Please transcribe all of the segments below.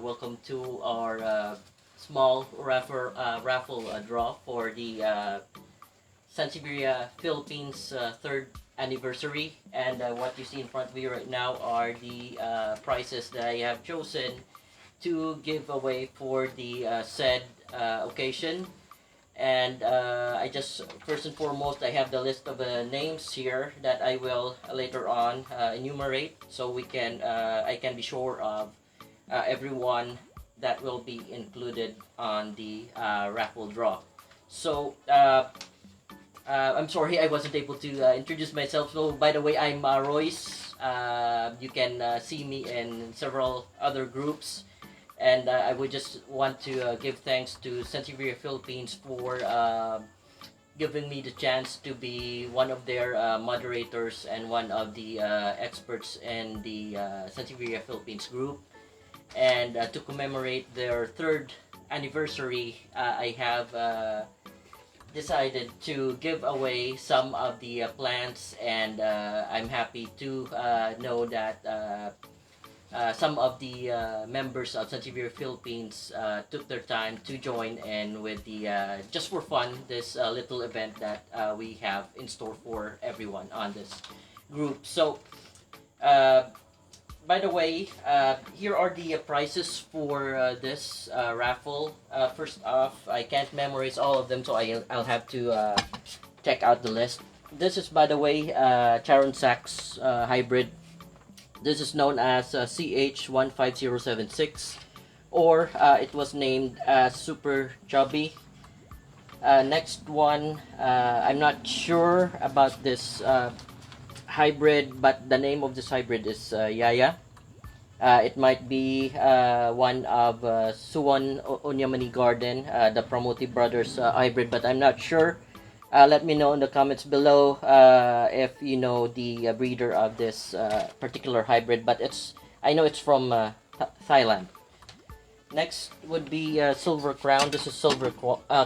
welcome to our small raffle draw for the Sansevieria Philippines third anniversary. And what you see in front of you right now are the prizes that I have chosen to give away for the said occasion. And I just, first and foremost, I have the list of names here that I will later on enumerate, so I can be sure of everyone that will be included on the raffle draw. So I'm sorry I wasn't able to introduce myself. So by the way, I'm Royce. You can see me in several other groups. And I would just want to give thanks to Sansevieria Philippines for giving me the chance to be one of their moderators and one of the experts in the Sansevieria Philippines group. And to commemorate their third anniversary, I have decided to give away some of the plants, and I'm happy to know that some of the members of Sansevieria Philippines took their time to join in with the just for fun this little event that we have in store for everyone on this group. So by the way, here are the prizes for this raffle. First off, I can't memorize all of them, so I'll have to check out the list. This is, by the way, Charon Sachs hybrid. This is known as CH15076, or it was named Super Chubby. Next one, I'm not sure about this hybrid, but the name of this hybrid is Yaya. It might be one of Suwon Onyamani Garden, the Pramuti Brothers hybrid, but I'm not sure. Let me know in the comments below if you know the breeder of this particular hybrid, but I know it's from Thailand. Next would be Silver Crown. This is Silver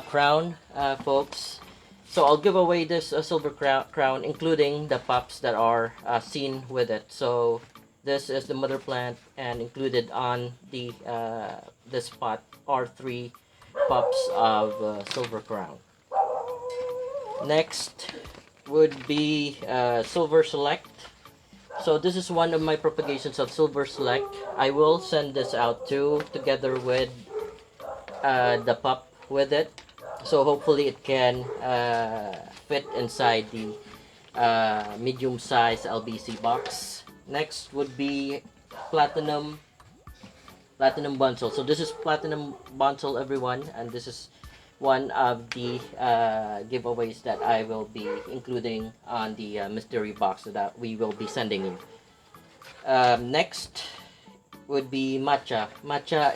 Crown, folks. So I'll give away this Silver Crown, including the pups that are seen with it. So this is the mother plant, and included on the this pot are 3 pups of Silver Crown. Next would be Silver Select. So this is one of my propagations of Silver Select. I will send this out too, together with the pup with it. So hopefully it can fit inside the medium size LBC box. Next would be Platinum Bonsal. So this is Platinum Bonsal, everyone, and this is one of the giveaways that I will be including on the mystery box that we will be sending you. Next would be Matcha. Matcha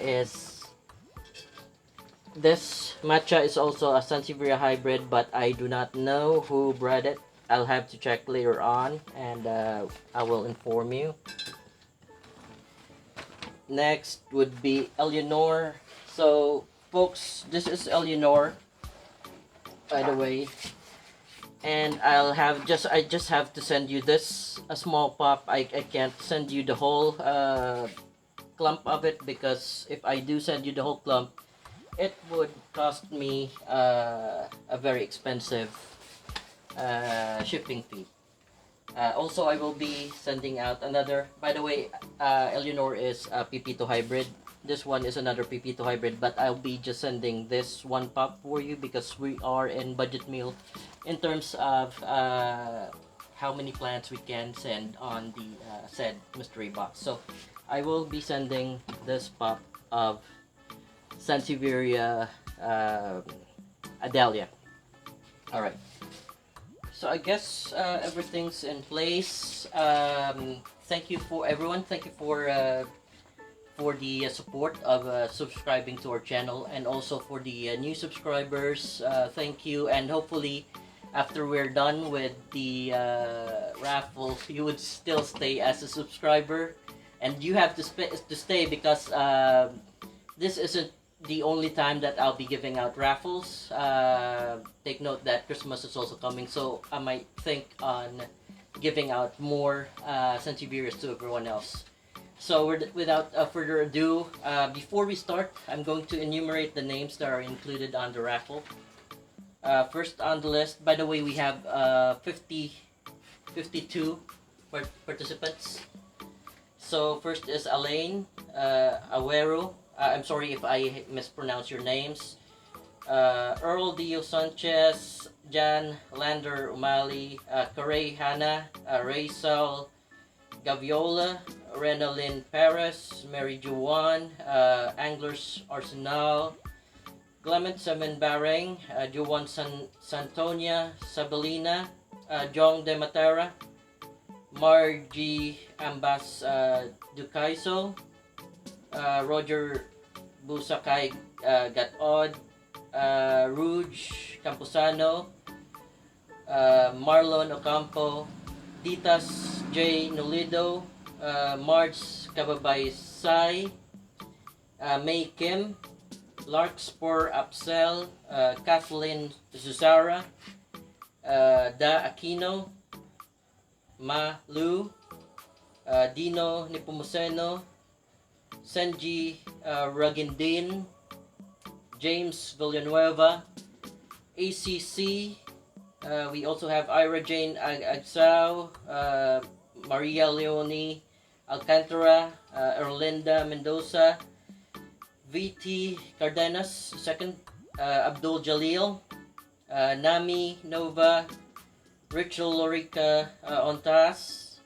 is also a Sansevieria hybrid, but I do not know who bred it. I'll have to check later on, and I will inform you. Next would be Eleanor. So folks, this is Eleanor, by the way, and I just have to send you this a small pup. I can't send you the whole clump of it, because if I do send you the whole clump, it would cost me a very expensive shipping fee. Also, I will be sending out another. By the way, Eleanor is a Pipito hybrid. This one is another Pipito hybrid, but I'll be just sending this one pup for you because we are in budget meal in terms of how many plants we can send on the said mystery box. So I will be sending this pup of Sansevieria Adelia. Alright. So I guess everything's in place. Thank you for everyone. Thank you for the support of subscribing to our channel, and also for the new subscribers. Thank you, and hopefully after we're done with the raffle, you would still stay as a subscriber, and you have to stay because this isn't the only time that I'll be giving out raffles. Take note that Christmas is also coming, so I might think on giving out more Sansevierias to everyone else. So without further ado, before we start, I'm going to enumerate the names that are included on the raffle. First on the list, by the way, we have 52 participants. So first is Alain Aguero. I'm sorry if I mispronounce your names. Earl Dio Sanchez, Jan Lander Umali, Corey Hanna, Raysal Gaviola, Renalyn Perez, Mary Juwan, Anglers Arsenal, Clement Semen Bareng, Juwan Santonia, Sabelina, Jong De Matera, Margie Ambas Ducaiso, Roger Busakay Gatod, Rouge Camposano, Marlon Ocampo, Ditas J. Nolido, Marge Kababaysay, May Kim, Larkspur Upsell, Kathleen Zuzara, Da Aquino, Ma Lu, Dino Nepomuceno, Senji Ragindin, James Villanueva, ACC. We also have Ira Jane Agsao, Maria Leone Alcantara, Erlinda Mendoza, VT Cardenas, second, Abdul Jalil, Nami Nova, Rachel Lorica Ontas,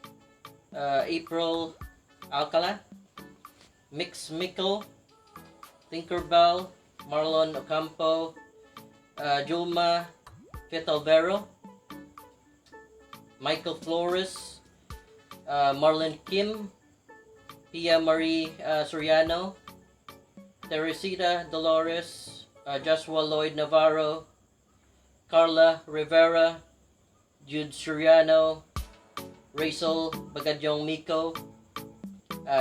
April Alcala, Mix Mikkel, Tinkerbell, Marlon Ocampo, Julma Fitalvero, Michael Flores, Marlon Kim, Pia Marie Soriano, Teresita Dolores, Joshua Lloyd Navarro, Carla Rivera, Jude Soriano, Rachel Bagadyong Miko,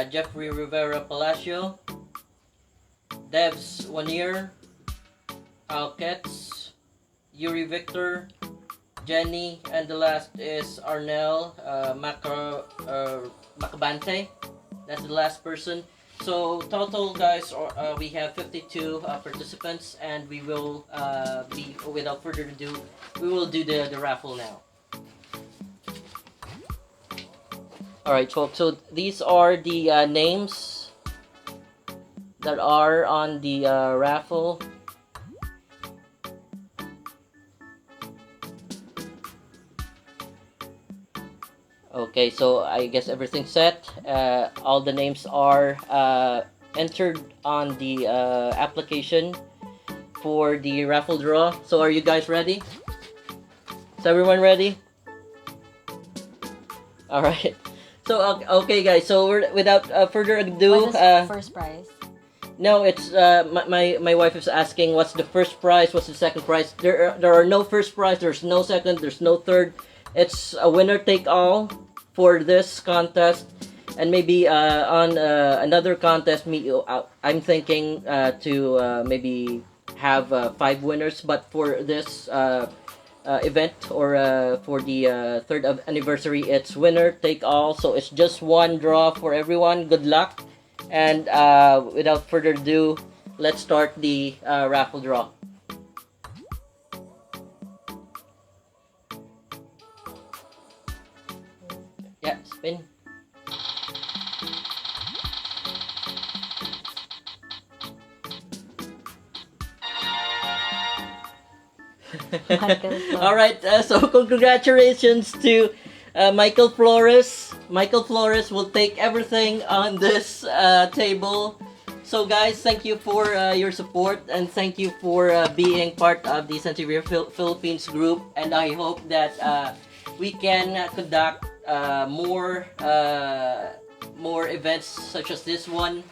Jeffrey Rivera Palacio, Devs Wanier, Alkets, Yuri Victor, Jenny, and the last is Arnel Macabante. That's the last person. So total, guys, we have 52 participants, and we will be, without further ado, we will do the raffle now. Alright, folks, so these are the names that are on the raffle. Okay, so I guess everything's set. All the names are entered on the application for the raffle draw. So are you guys ready? Is everyone ready? Alright. So, okay guys, so without further ado... What is the first prize? No, it's my wife is asking what's the first prize, what's the second prize. There are no first prize, there's no second, there's no third. It's a winner take all for this contest, and maybe on another contest, I'm thinking to maybe have 5 winners. But for this event, or for the third anniversary, it's winner take all. So it's just one draw for everyone. Good luck, and without further ado, let's start the raffle draw. Yeah, spin. All right, so congratulations to Michael Flores. Michael Flores will take everything on this table. So guys, thank you for your support, and thank you for being part of the Sansevieria Philippines group, and I hope that we can conduct more events such as this one.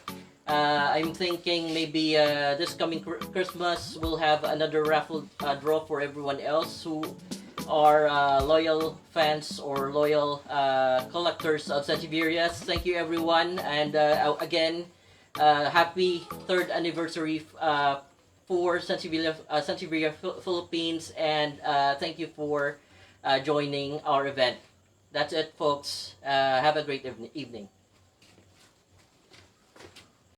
I'm thinking maybe this coming Christmas we'll have another raffle draw for everyone else who are loyal fans or loyal collectors of Sansevieria. Thank you everyone, and again, happy 3rd anniversary for Sansevieria Philippines, and thank you for joining our event. That's it, folks. Have a great evening.